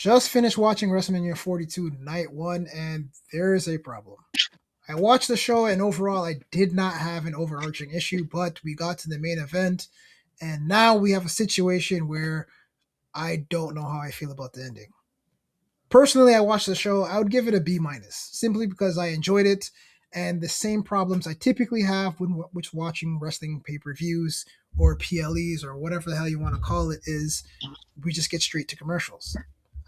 Just finished watching WrestleMania 42 night one, and there is a problem. I watched the show, and overall, I did not have an overarching issue, but we got to the main event, and now we have a situation where I don't know how I feel about the ending. Personally, I watched the show. I would give it a B minus, simply because I enjoyed it, and the same problems I typically have when which watching wrestling pay per views or PLEs or whatever the hell you want to call it is, we just get straight to commercials.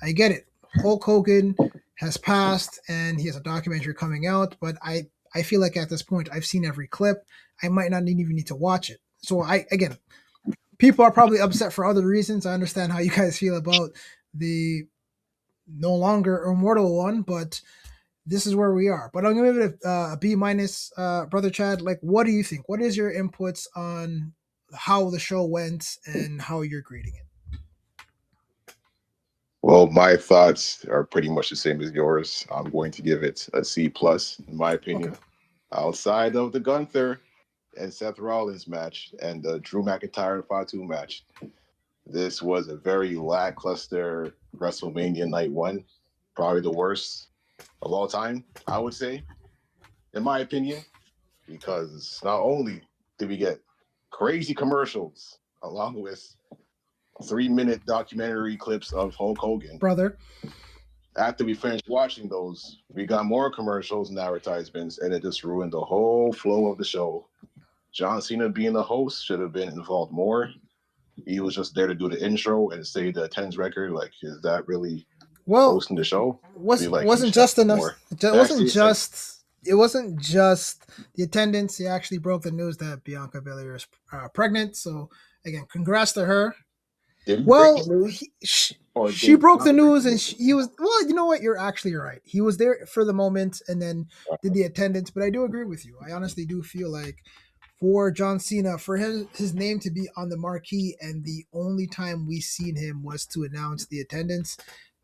I get it. Hulk Hogan has passed, and he has a documentary coming out, but I feel like at this point I've seen every clip. I might not even need to watch it. So I again, people are probably upset for other reasons. I understand how you guys feel about the no longer immortal one, but this is where we are. But I'm gonna give it a B minus, brother Chad. Like, what do you think? What is your inputs on how the show went and how you're grading it? Well, my thoughts are pretty much the same as yours. I'm going to give it a C plus, in my Okay. opinion. Outside of the Gunther and Seth Rollins match and the Drew McIntyre and Fatu match, this was a very lackluster WrestleMania night one. Probably the worst of all time, I would say, in my opinion, because not only did we get crazy commercials along with 3-minute documentary clips of Hulk Hogan. Brother. After we finished watching those, we got more commercials and advertisements, and it just ruined the whole flow of the show. John Cena being the host should have been involved more. He was just there to do the intro and say the attendance record. Like, is that really Well, hosting the show? wasn't just enough. It wasn't just the attendance. He actually broke the news that Bianca Belair is pregnant. So again, congrats to her. Well, she broke the news, and he was. Well, you know what? You're actually right. He was there for the moment, and then did the attendance. But I do agree with you. I honestly do feel like for John Cena, for his name to be on the marquee, and the only time we seen him was to announce the attendance,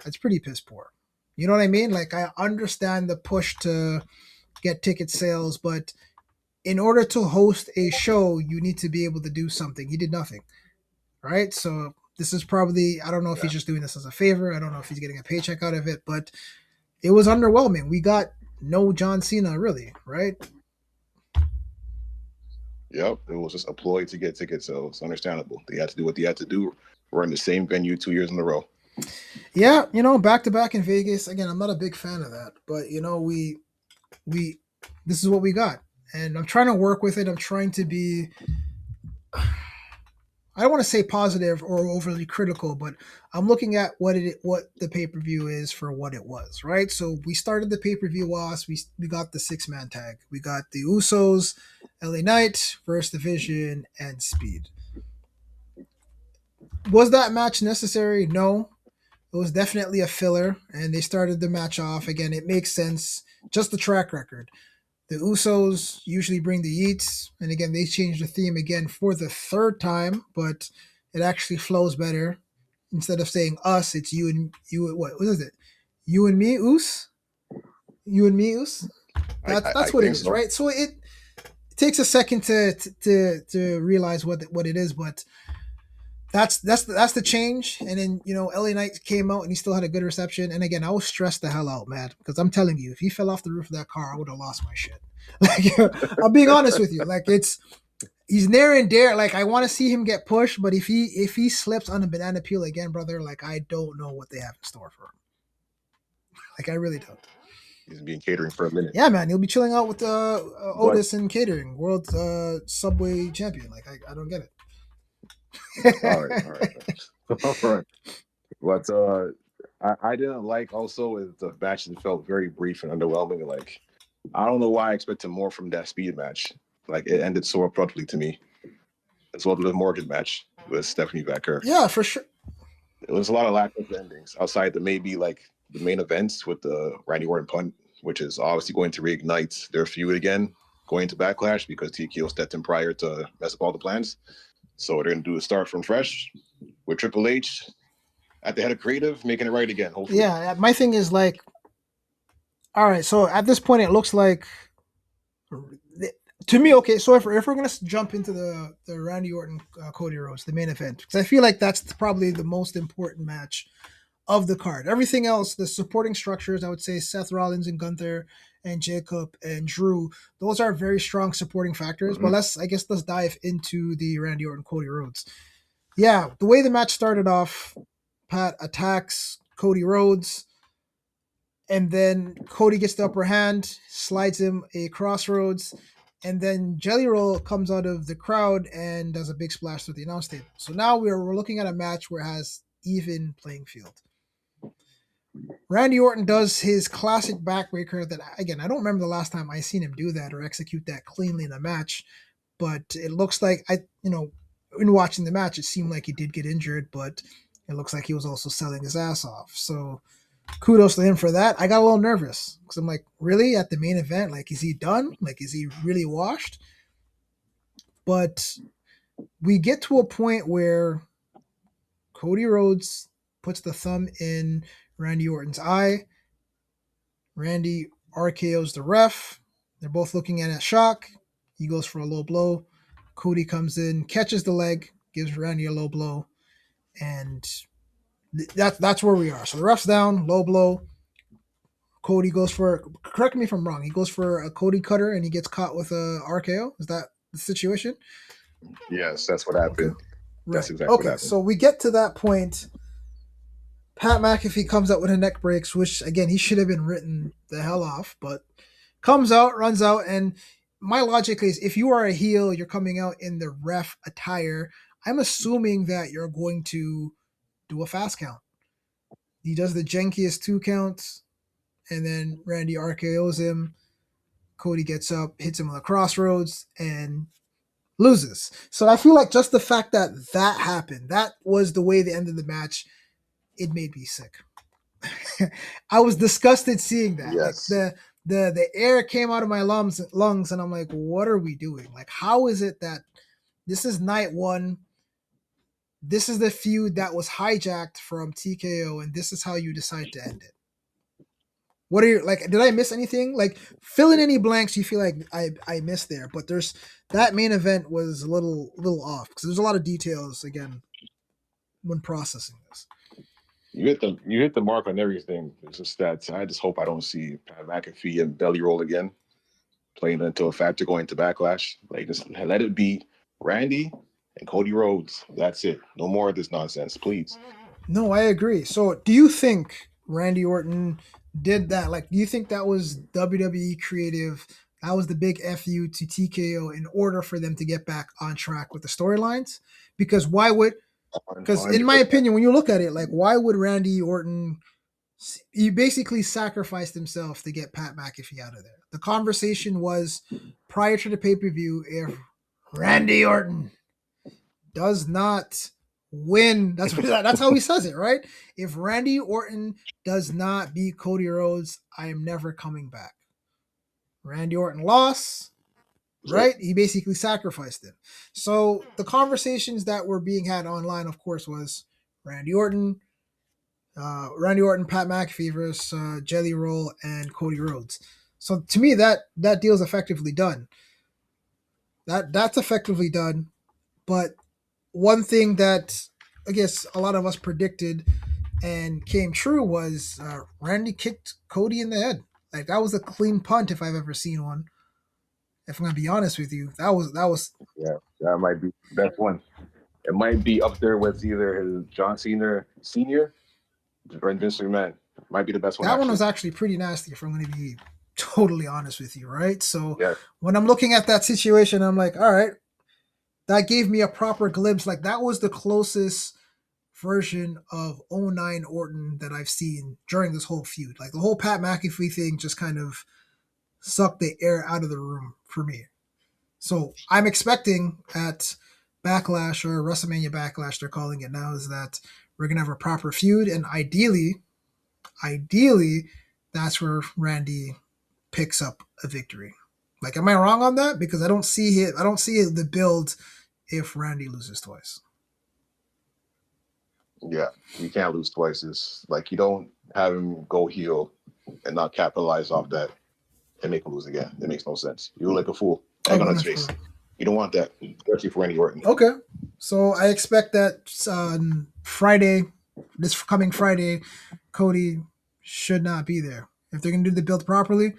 that's pretty piss poor. You know what I mean? Like, I understand the push to get ticket sales, but in order to host a show, you need to be able to do something. He did nothing, right? So this is probably, I don't know if he's just doing this as a favor. I don't know if he's getting a paycheck out of it, but it was underwhelming. We got no John Cena, really, right? Yep, it was just a ploy to get tickets, so it's understandable. They had to do what they had to do. We're in the same venue 2 years in a row. Yeah, back to back in Vegas. Again, I'm not a big fan of that, but we this is what we got, and I'm trying to work with it. I'm trying to be, I don't want to say positive or overly critical, but I'm looking at what the pay per view is for what it was, right? So we started the pay per view loss. We got the 6-man tag. We got the Usos, LA Knight, First Division, and Speed. Was that match necessary? No. It was definitely a filler, and they started the match off again. It makes sense. Just the track record. The Usos usually bring the Yeets, and again, they changed the theme again for the third time, but it actually flows better. Instead of saying us, it's you and you. What is it? You and me, Us. You and me, Us. That's what it is, so. Right? So it takes a second to realize what it is, but that's the change. And then LA Knight came out and he still had a good reception. And again, I was stressed the hell out, man, because I'm telling you, if he fell off the roof of that car, I would have lost my shit. Like, I'm being honest with you. Like, he's near and there. Like, I want to see him get pushed, but if he slips on a banana peel again, brother, like, I don't know what they have in store for him. Like, I really don't. He's been catering for a minute. Yeah, man, he'll be chilling out with Otis and catering, world Subway champion. Like, I don't get it. all right. But I didn't like also is the match that felt very brief and underwhelming. Like, I don't know why I expected more from that Speed match. Like, it ended so abruptly to me. As well as the Morgan match with Stephanie Becker. Yeah, for sure. It was a lot of lackluster endings outside the maybe like the main events with the Randy Orton punt, which is obviously going to reignite their feud again, going to Backlash because TKO stepped in prior to mess up all the plans. So they're going to do a start from fresh with Triple H at the head of creative, making it right again, hopefully. Yeah, my thing is like, all right, so at this point, it looks like, to me, okay, so if we're going to jump into the Randy Orton Cody Rhodes, the main event, because I feel like that's probably the most important match of the card. Everything else, the supporting structures, I would say Seth Rollins and Gunther and Jacob and Drew, those are very strong supporting factors. But Hmm. let's dive into the Randy Orton Cody Rhodes. Yeah, the way the match started off, Pat attacks Cody Rhodes, and then Cody gets the upper hand, slides him a crossroads, and then Jelly Roll comes out of the crowd and does a big splash through the announce table. So now we're looking at a match where it has even playing field. Randy Orton does his classic backbreaker that, again, I don't remember the last time I seen him do that or execute that cleanly in a match, but it looks like in watching the match, it seemed like he did get injured, but it looks like he was also selling his ass off. So kudos to him for that. I got a little nervous because I'm like, really at the main event? Like, is he done? Like, is he really washed? But we get to a point where Cody Rhodes puts the thumb in Randy Orton's eye. Randy RKO's the ref. They're both looking at it shock. He goes for a low blow. Cody comes in, catches the leg, gives Randy a low blow, and that's where we are. So the ref's down, low blow. Cody goes for, correct me if I'm wrong, he goes for a Cody cutter and he gets caught with a RKO. Is that the situation? Yes, that's what Okay. happened. That's Right. exactly what Okay. happened. So we get to that point. Pat McAfee comes out with a neck breaks, which again, he should have been written the hell off, but comes out, runs out, and my logic is if you are a heel, you're coming out in the ref attire. I'm assuming that you're going to do a fast count. He does the jankiest 2 counts, and then Randy RKO's him. Cody gets up, hits him on the crossroads, and loses. So I feel like just the fact that that happened, that was the way the end of the match, it made me sick. I was disgusted seeing that. Like Yes. the air came out of my lungs, and I'm like, what are we doing? Like, how is it that this is night one? This is the feud that was hijacked from TKO, and this is how you decide to end it. What are your like? Did I miss anything? Like, fill in any blanks you feel like I missed there. But there's that main event was a little off because there's a lot of details again when processing this. You hit the mark on everything. It's just that I just hope I don't see Pat McAfee and Belly Roll again, playing into a factor going to Backlash. Like just let it be Randy and Cody Rhodes. That's it. No more of this nonsense, please. No, I agree. So, do you think Randy Orton did that? Like, do you think that was WWE creative? That was the big fu to TKO in order for them to get back on track with the storylines. Because why would? One Because in hundred my percent. opinion, when you look at it, like, why would Randy Orton? He basically sacrificed himself to get Pat McAfee out of there. The conversation was prior to the pay per view if Randy Orton does not win, that's how he says it, right? If Randy Orton does not beat Cody Rhodes, I am never coming back. Randy Orton lost, Right. right? He basically sacrificed him. So the conversations that were being had online, of course, was Randy Orton, Randy Orton, Pat McAfee versus Jelly Roll and Cody Rhodes. So to me, that deal's effectively done. That's effectively done. But one thing that I guess a lot of us predicted and came true was Randy kicked Cody in the head. Like that was a clean punt if I've ever seen one. If I'm gonna be honest with you, that was Yeah, that might be the best one. It might be up there with either his John Cena Senior or Vince McMahon. Might be the best one that one was actually. actually pretty nasty. If I'm gonna be totally honest with you, right? So Yeah. when I'm looking at that situation, I'm like, all right, that gave me a proper glimpse. Like that was the closest version of '09 Orton that I've seen during this whole feud. Like the whole Pat McAfee thing just kind of sucked the air out of the room for me. So I'm expecting at Backlash or WrestleMania Backlash, they're calling it now, is that we're gonna have a proper feud, and ideally, that's where Randy picks up a victory. Like, am I wrong on that? Because I don't see it. I don't see the build if Randy loses twice. Yeah. You can't lose twice. It's like you don't have him go heel and not capitalize off that and make him lose again. It makes no sense. You look like a fool. Egg Oh, on I'm his not face. sure. You don't want that, especially for Randy Orton. Okay, so I expect that Friday. This coming Friday, Cody should not be there. If they're going to do the build properly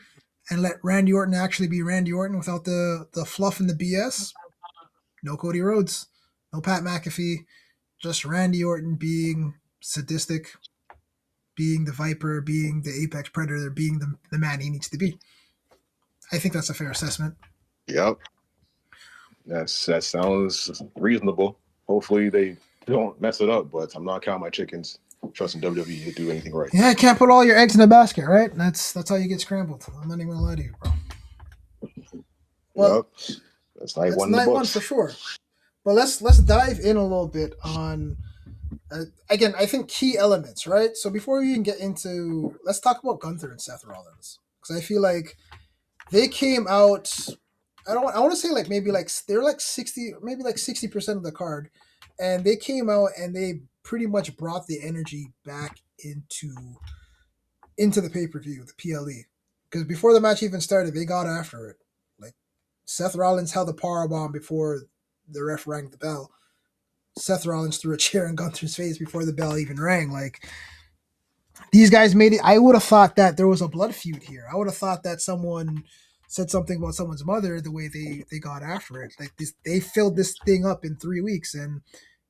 and let Randy Orton actually be Randy Orton without the fluff and the BS, no Cody Rhodes, no Pat McAfee, just Randy Orton being sadistic, being the Viper, being the apex predator, being the man he needs to be. I think that's a fair assessment. Yep, that sounds reasonable. Hopefully they don't mess it up, but I'm not counting my chickens. Trusting WWE to do anything right. Yeah, I can't put all your eggs in a basket, right? That's how you get scrambled. I'm not even gonna lie to you, bro. Well, Yep, that's night that's one in the night one for books. sure. But let's dive in a little bit on again. I think key elements, right? So before we even get into, let's talk about Gunther and Seth Rollins because I feel like they came out. I don't. I want to say like maybe like they're like 60, maybe like 60% of the card, and they came out and they pretty much brought the energy back into the pay per view, the PLE, because before the match even started, they got after it. Like Seth Rollins held a power bomb before the ref rang the bell. Seth Rollins threw a chair in Gunther's face before the bell even rang. Like these guys made it. I would have thought that there was a blood feud here. I would have thought that someone said something about someone's mother the way they got after it. Like this, they filled this thing up in 3 weeks, and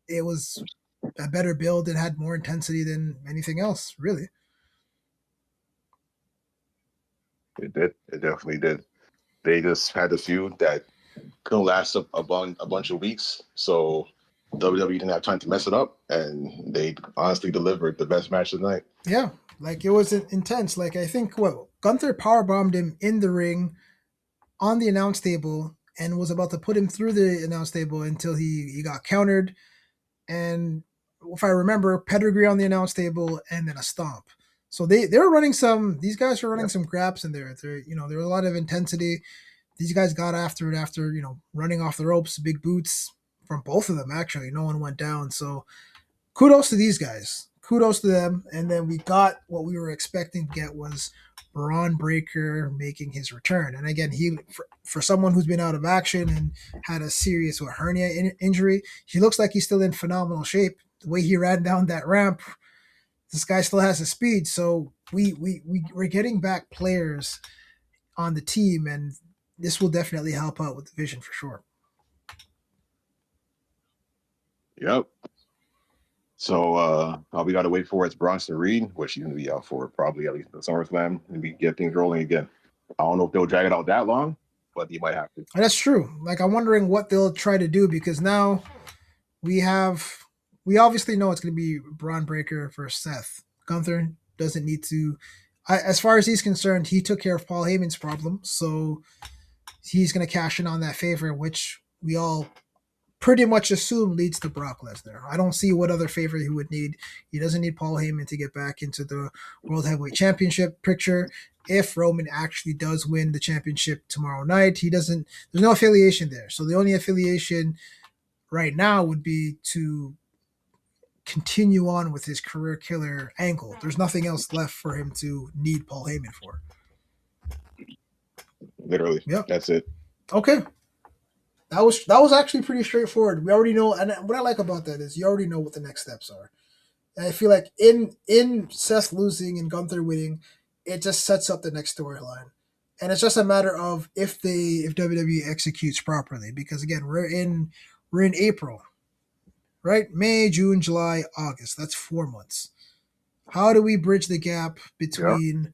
it was a better build and had more intensity than anything else, really. It did. It definitely did. They just had a feud that couldn't last a bunch of weeks, so WWE didn't have time to mess it up, and they honestly delivered the best match of the night. Yeah, like it was intense. Like I think what Gunther power bombed him in the ring on the announce table and was about to put him through the announce table until he got countered. And if I remember, pedigree on the announce table and then a stomp. So they were running some. These guys were running Yep. some grabs in there. There was a lot of intensity. These guys got after it after running off the ropes, big boots from both of them. Actually, no one went down. So kudos to these guys. Kudos to them. And then we got what we were expecting to get was Braun Breaker making his return. And again, he for someone who's been out of action and had a serious hernia injury, he looks like he's still in phenomenal shape. The way he ran down that ramp, this guy still has the speed. So we're getting back players on the team, and this will definitely help out with the vision for sure. Yep. So all we got to wait for is Bronson Reed, which he's going to be out for probably at least the SummerSlam, and we get things rolling again. I don't know if they'll drag it out that long, but you might have to. And that's true. Like I'm wondering what they'll try to do because now we have we obviously know it's going to be Braun Breaker versus Seth. Gunther doesn't need to. As far as he's concerned, he took care of Paul Heyman's problem, so he's going to cash in on that favor, which we all pretty much assume leads to Brock Lesnar. I don't see what other favor he would need. He doesn't need Paul Heyman to get back into the World Heavyweight Championship picture. If Roman actually does win the championship tomorrow night, he doesn't. There's no affiliation there, so the only affiliation right now would be to continue on with his career killer angle. There's nothing else left for him to need Paul Heyman for. Literally, Yep. that's it. Okay. That was actually pretty straightforward. We already know, and what I like about that is you already know what the next steps are. And I feel like in Seth losing and Gunther winning, it just sets up the next storyline. And it's just a matter of if WWE executes properly. Because again, we're in April, right? May, June, July, August. That's 4 months. How do we bridge the gap Yeah. between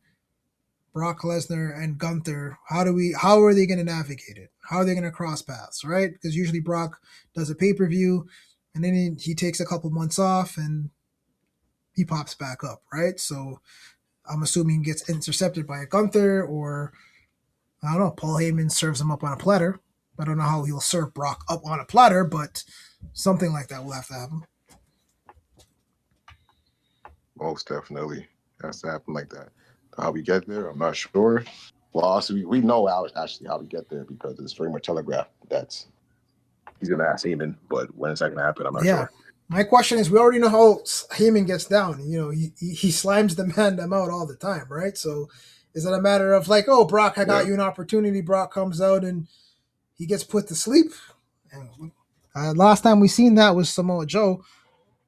Brock Lesnar and Gunther? How are they going to navigate it? How are they going to cross paths, right? Because usually Brock does a pay-per-view and then he takes a couple months off and he pops back up, right? So I'm assuming he gets intercepted by a Gunther or I don't know, Paul Heyman serves him up on a platter. I don't know how he'll serve Brock up on a platter, but something like that will have to happen. Most definitely. It has to happen like that. How we get there, I'm not sure. Well, also, we know actually how we get there because it's very much telegraphed that he's going to ask Heyman, but when it's not going to happen, I'm not Yeah. sure. My question is, we already know how Heyman gets down. He slimes the man them out all the time, right? So is it a matter of like, oh, Brock, I got Yeah. you an opportunity. Brock comes out and he gets put to sleep. And last time we seen that was Samoa Joe,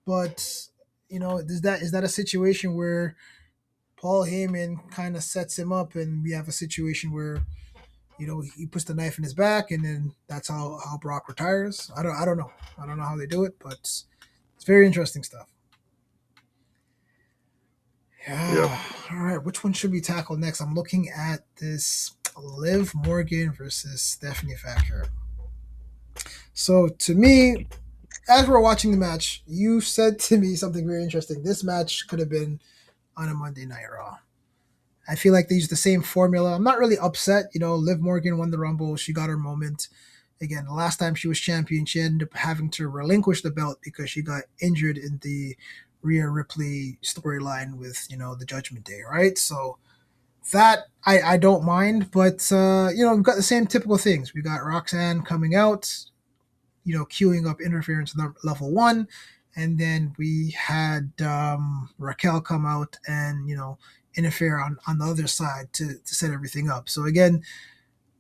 but Is that a situation where Paul Heyman kind of sets him up, and we have a situation where he puts the knife in his back, and then that's how Brock retires. I don't know how they do it, but it's very interesting stuff. Yep. Yeah. All right. Which one should we tackle next? I'm looking at this Liv Morgan versus Stephanie Factor. So to me, as we're watching the match, you said to me something very interesting. This match could have been on a Monday Night Raw. I feel like they used the same formula. I'm not really upset. Liv Morgan won the Rumble. She got her moment. Again, the last time she was champion, she ended up having to relinquish the belt because she got injured in the Rhea Ripley storyline with, the Judgment Day, right? So that I don't mind, but we've got the same typical things. We got Roxanne coming out, queuing up interference level one, and then we had Raquel come out and interfere on the other side to set everything up. So again,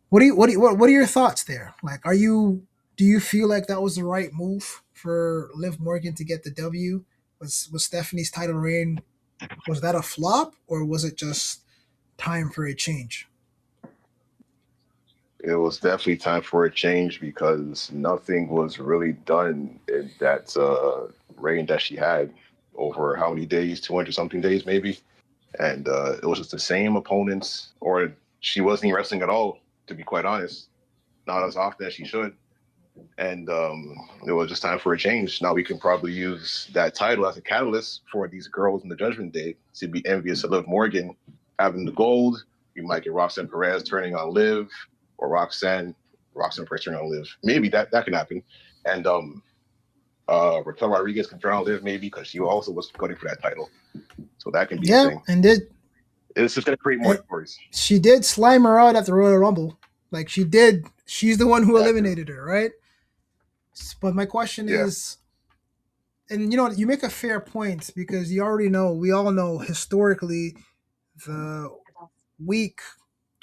what are your thoughts there? Like, do you feel like that was the right move for Liv Morgan to get the W? Was Stephanie's title reign, was that a flop, or was it just time for a change? It was definitely time for a change because nothing was really done in that reign that she had over how many days, 200 something days maybe. And it was just the same opponents, or she wasn't even wrestling at all, to be quite honest, not as often as she should. And it was just time for a change. Now we can probably use that title as a catalyst for these girls in the Judgment Day to be envious of Liv Morgan having the gold. We might get Roxanne Perez turning on Liv, or Roxanne Perez turning on Liv. Maybe that can happen. And Raquel Rodriguez can turn on Liv maybe because she also was going for that title. So that can be a Yeah, thing. and did It's just going to create more it, stories. she did slime her out at the Royal Rumble. Like she did. She's the one who That too. eliminated her, right? But my question Yeah. is, and you make a fair point because we all know historically the week,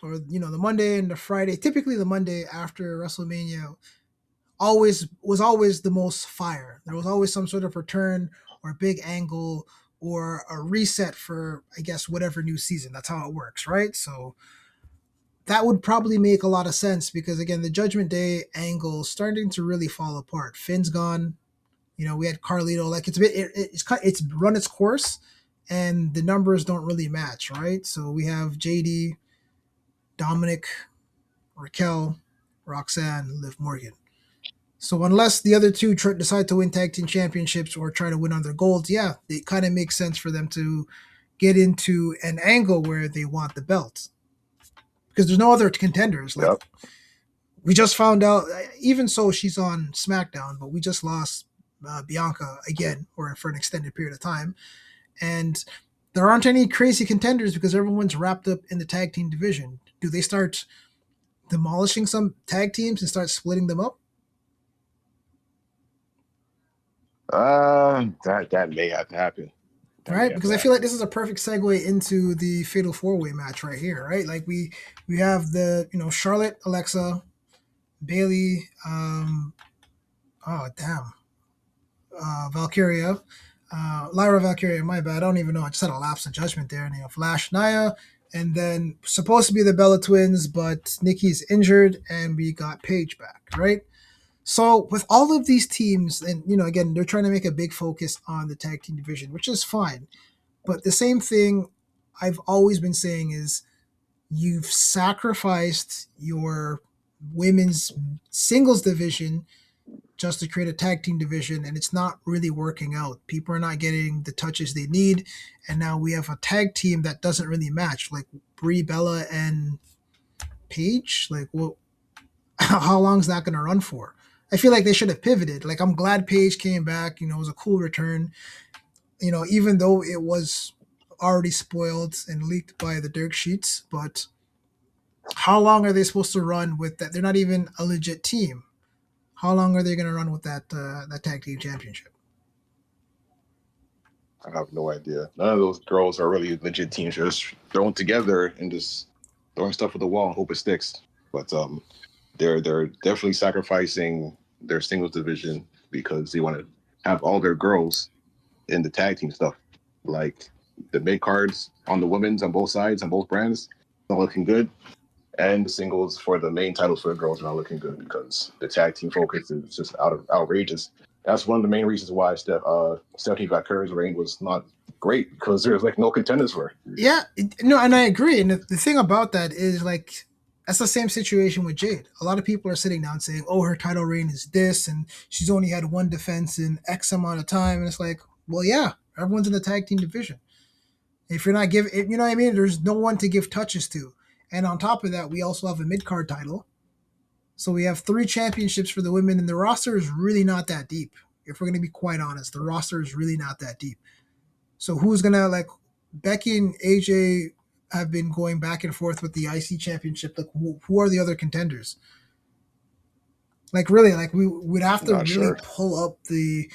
or the Monday and the Friday, typically the Monday after WrestleMania, always the most fire. There was always some sort of return or big angle or a reset for, I guess, whatever new season. That's how it works, right? So that would probably make a lot of sense because again, the Judgment Day angle is starting to really fall apart. Finn's gone. We had Carlito. Like it's run its course, and the numbers don't really match, right? So we have JD, Dominic, Raquel, Roxanne, Liv Morgan. So unless the other two decide to win tag team championships or try to win on their golds, yeah, it kind of makes sense for them to get into an angle where they want the belt because there's no other contenders. Like Yep. we just found out, even so, she's on SmackDown, but we just lost Bianca again, or for an extended period of time, and there aren't any crazy contenders because everyone's wrapped up in the tag team division. Do they start demolishing some tag teams and start splitting them up? That may have to happen. That may Right, have because to I feel like happen. this is a perfect segue into the fatal four way match right here, right? Like we have the Charlotte, Alexa, Bailey, oh damn, Valkyria, Lyra Valkyria. My bad, I don't even know. I just had a lapse of judgment there. And Flash, Naya, and then supposed to be the Bella Twins, but Nikki's injured, and we got Paige back, right? So with all of these teams, and again, they're trying to make a big focus on the tag team division, which is fine. But the same thing I've always been saying is you've sacrificed your women's singles division just to create a tag team division, and it's not really working out. People are not getting the touches they need, and now we have a tag team that doesn't really match, like Brie Bella and Paige. Like, well, how long is that going to run for? I feel like they should have pivoted. Like, I'm glad Paige came back. It was a cool return. Even though it was already spoiled and leaked by the Dirk sheets, but how long are they supposed to run with that? They're not even a legit team. How long are they going to run with that tag team championship? I have no idea. None of those girls are really legit teams. They're just thrown together and just throwing stuff at the wall and hope it sticks. But they're definitely sacrificing their singles division because they want to have all their girls in the tag team stuff. Like the mid cards on the women's on both sides on both brands not looking good, and the singles for the main titles for the girls are not looking good because the tag team focus is just outrageous. That's one of the main reasons why Stephanie Curry's reign was not great because there's like no contenders for her. Yeah, no, and I agree. And the thing about that is like that's the same situation with Jade. A lot of people are sitting down saying, "Oh, her title reign is this, and she's only had one defense in X amount of time." And it's like, well, yeah, everyone's in the tag team division. If you're not giving, you know what I mean? There's no one to give touches to. And on top of that, we also have a mid card title. So we have three championships for the women, and the roster is really not that deep. If we're going to be quite honest, the roster is really not that deep. So who's gonna like Becky and AJ have been going back and forth with the IC championship. Like who are the other contenders? Like really, like we would have to Not really sure. pull up the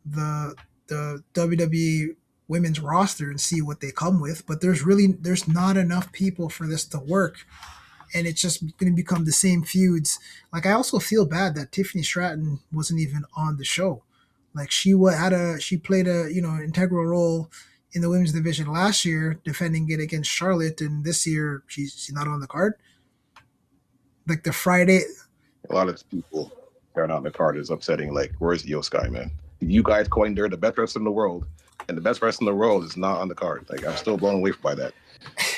the WWE women's roster and see what they come with. But there's not enough people for this to work, and it's just going to become the same feuds. Like I also feel bad that Tiffany Stratton wasn't even on the show. Like she played a integral role in the women's division last year, defending it against Charlotte, and this year she's not on the card. Like the Friday, A lot of people that are not in the card is upsetting. Like, where's Io Sky, man? You guys coined her the best wrestler in the world, and the best wrestler in the world is not on the card. Like, I'm still blown away by that.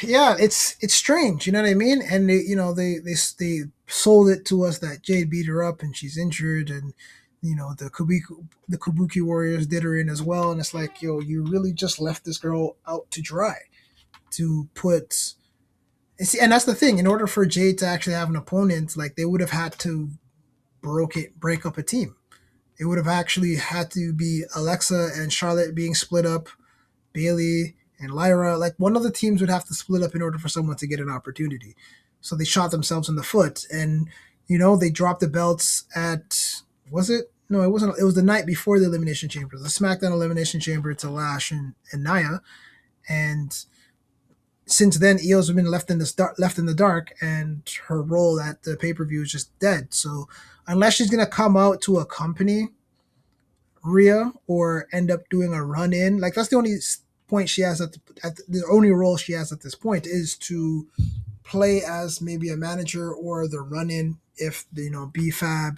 yeah, it's strange, you know what I mean? And they sold it to us that Jade beat her up and she's injured, and the Kabuki Warriors did her in as well, and it's like, yo, you really just left this girl out to dry to put. And see, and that's the thing. In order for Jade to actually have an opponent, like they would have had to break up a team. It would have actually had to be Alexa and Charlotte being split up, Bailey and Lyra. Like one of the teams would have to split up in order for someone to get an opportunity. So they shot themselves in the foot, and they dropped the belts at, was it? No, it wasn't. It was the night before the Elimination Chamber, the SmackDown Elimination Chamber, to Lash and Nia. And since then, Io's been left in the dark, and her role at the pay per view is just dead. So unless she's gonna come out to accompany Rhea or end up doing a run in, like that's the only point she has the only role she has at this point is to play as maybe a manager or the run in if BFAB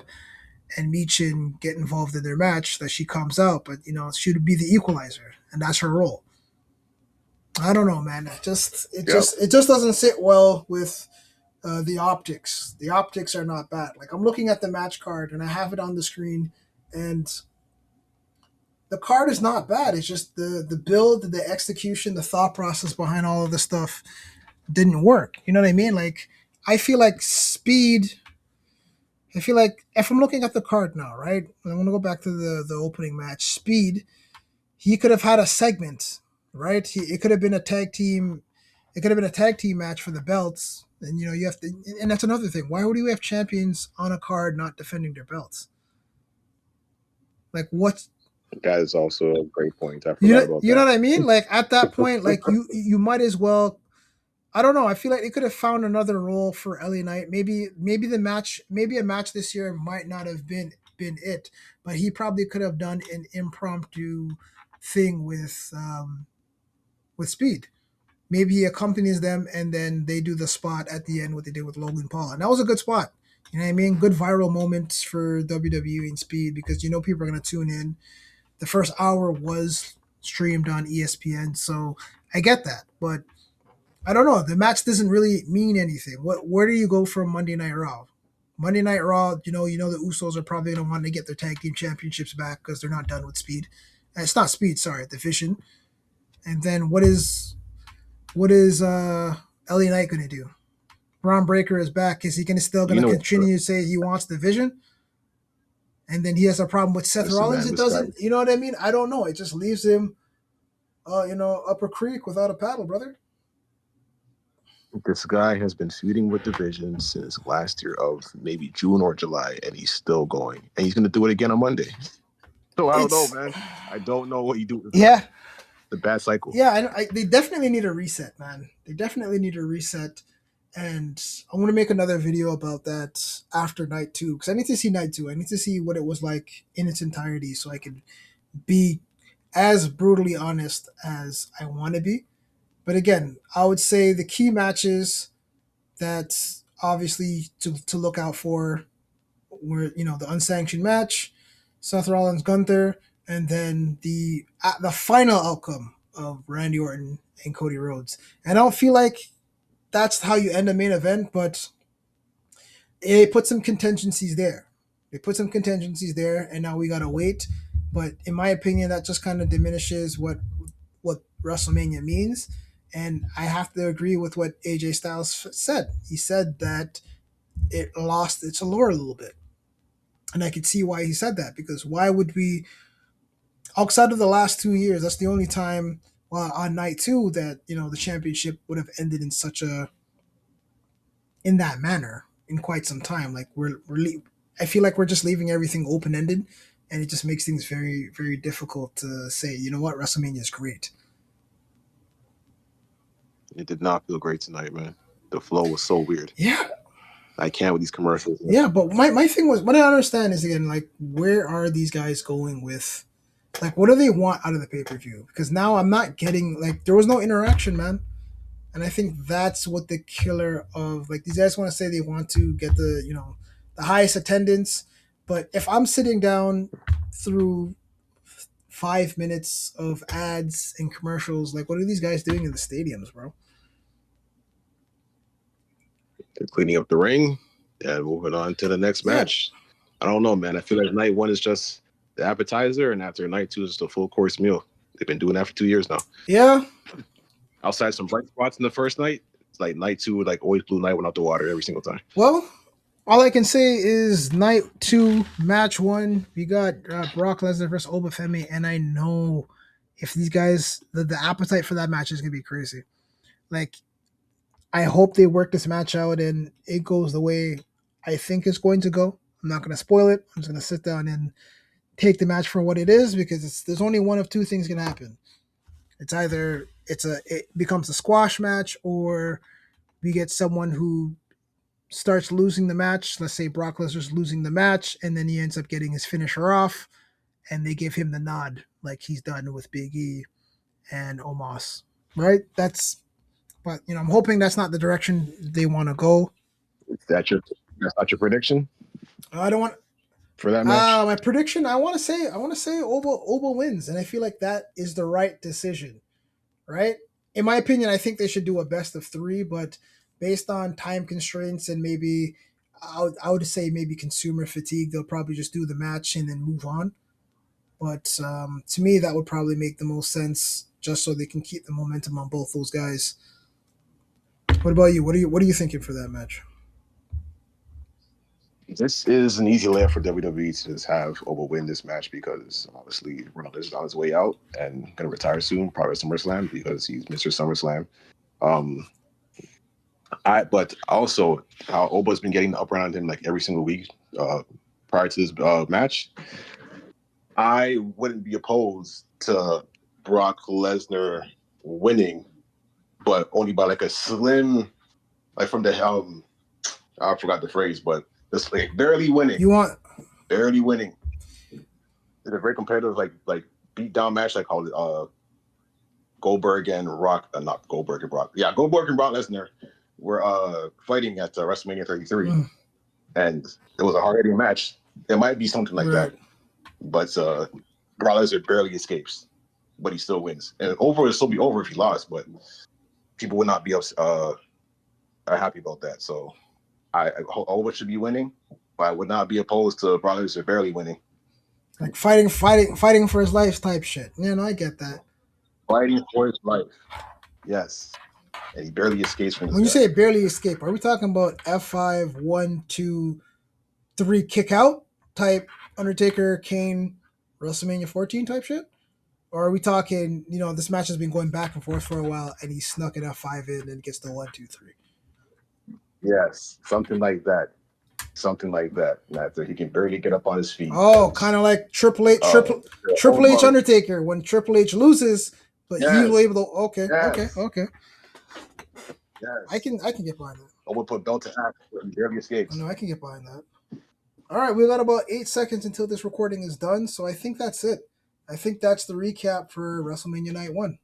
and Meechin get involved in their match that she comes out, but she would be the equalizer, and that's her role. I don't know, man. Yep. It just doesn't sit well with the optics. The optics are not bad. Like I'm looking at the match card and I have it on the screen, and the card is not bad. It's just the build, the execution, the thought process behind all of this stuff didn't work. You know what I mean? Like I feel like speed. I feel like if I'm looking at the card now, right? I'm gonna go back to the opening match. Speed. He could have had a segment, right? It could have been a tag team. It could have been a tag team match for the belts, and you have to. And that's another thing. Why would we have champions on a card not defending their belts? Like what? That is also a great point. I You forgot know, about you know that. what I mean? Like at that point, like you might as well. I don't know. I feel like they could have found another role for LA Knight. Maybe a match this year might not have been it, but he probably could have done an impromptu thing with Speed. Maybe he accompanies them and then they do the spot at the end, what they did with Logan Paul, and that was a good spot. You know what I mean? Good viral moments for WWE and Speed because people are going to tune in. The first hour was streamed on ESPN, so I get that, but I don't know. The match doesn't really mean anything. Where do you go from Monday Night Raw? Monday Night Raw, the Usos are probably going to want to get their tag team championships back because they're not done with Speed. It's not Speed, sorry, Division. And then what is LA Knight going to do? Braun Breaker is back. Is he still going You to know, continue to say he wants Division? And then he has a problem with Seth listen, Rollins. man, It this guy, doesn't. You know what I mean? I don't know. It just leaves him, up a creek without a paddle, brother. this guy has been feuding with Division since last year of maybe June or July, and he's still going, and he's going to do it again on Monday. So I don't know, It's man. I don't know what you do with this guy. yeah, The bad cycle. yeah. They definitely need a reset, man. They definitely need a reset. And I want to make another video about that after night two because I need to see night two. I need to see what it was like in its entirety so I can be as brutally honest as I want to be. But again, I would say the key matches that obviously to look out for were the unsanctioned match, Seth Rollins Gunther, and then the final outcome of Randy Orton and Cody Rhodes. And I don't feel like that's how you end a main event, but they put some contingencies there. They put some contingencies there, and now we gotta wait. But in my opinion, that just kind of diminishes what WrestleMania means. And I have to agree with what AJ Styles said. He said that it lost its allure a little bit, and I could see why he said that, because why would we, outside of the last 2 years, that's the only time, well, on night two, that the championship would have ended in such a in that manner in quite some time. Like I feel like we're just leaving everything open ended, and it just makes things very very difficult to say. You know what, WrestleMania is great. It did not feel great tonight, man. The flow was so weird. Yeah, I can't with these commercials. yeah, but my thing was, what I understand is, again, like, where are these guys going with, like, what do they want out of the pay-per-view? Because now I'm not getting, like, there was no interaction, man. And I think that's what the killer of, like, these guys want to say they want to get the highest attendance, but if I'm sitting down through 5 minutes of ads and commercials, like, what are these guys doing in the stadiums, bro? They're cleaning up the ring and moving on to the next Yeah, match. I don't know, man. I feel like night one is just the appetizer, and after night two is the full course meal. They've been doing that for 2 years now. yeah. Outside some bright spots in the first night, it's like night two, like always blew night one out the water every single time. Well, all I can say is night two, match one, we got Brock Lesnar versus Obafemi, and I know if these guys, the appetite for that match is gonna be crazy. Like, I hope they work this match out and it goes the way I think it's going to go. I'm not gonna spoil it. I'm just gonna sit down and take the match for what it is, because there's only one of two things gonna happen. It's either it becomes a squash match, or we get someone who starts losing the match. Let's say Brock Lesnar's losing the match, and then he ends up getting his finisher off, and they give him the nod, like he's done with Big E and Omos. Right? But I'm hoping that's not the direction they want to go. That's not your prediction I don't want. for that match? My prediction. I want to say Oba wins, and I feel like that is the right decision. Right? In my opinion, I think they should do a best of three, but based on time constraints and maybe I would say maybe consumer fatigue, they'll probably just do the match and then move on. But to me, that would probably make the most sense, just so they can keep the momentum on both those guys. What about you? What are you thinking for that match? This is an easy layup for WWE to just have Oba win this match because obviously Ronaldo is on his way out and going to retire soon, probably at SummerSlam because he's Mr. SummerSlam. Um, but also how Oba's been getting the upper hand on him like every single week prior to this match. I wouldn't be opposed to Brock Lesnar winning, but only by like a slim, like from the I forgot the phrase, but just like barely winning. You want Barely winning. It's a very competitive, like beat down match, like called it Goldberg and Rock, not Goldberg and Brock. Yeah, Goldberg and Brock Lesnar were fighting at WrestleMania 33, and it was a hard-hitting match. It might be something like right? that, but Brock Lesnar barely escapes, but he still wins. And over will still be over if he lost, but people would not be happy about that. So I Owen should be winning, but I would not be opposed to Brock Lesnar barely winning. Like fighting for his life type shit. I get that. Fighting for his life. Yes. And he barely escapes from this When you guy. say barely escape, are we talking about F5 1 2 3 kick out type Undertaker Kane WrestleMania 14 type shit? Or are we talking, this match has been going back and forth for a while, and he snuck an F5 in and gets the 1 2 3? Yes. Something like that. Something like that. That he can barely get up on his feet. Oh, kind of like Triple H, Triple H Undertaker when Triple H loses, but he was able to. Okay, yes. okay. Yes. I can get behind that. I would put belt to act, but he barely escapes. No, I can get behind that. All right, we got about 8 seconds until this recording is done, so I think that's it. I think that's the recap for WrestleMania Night 1.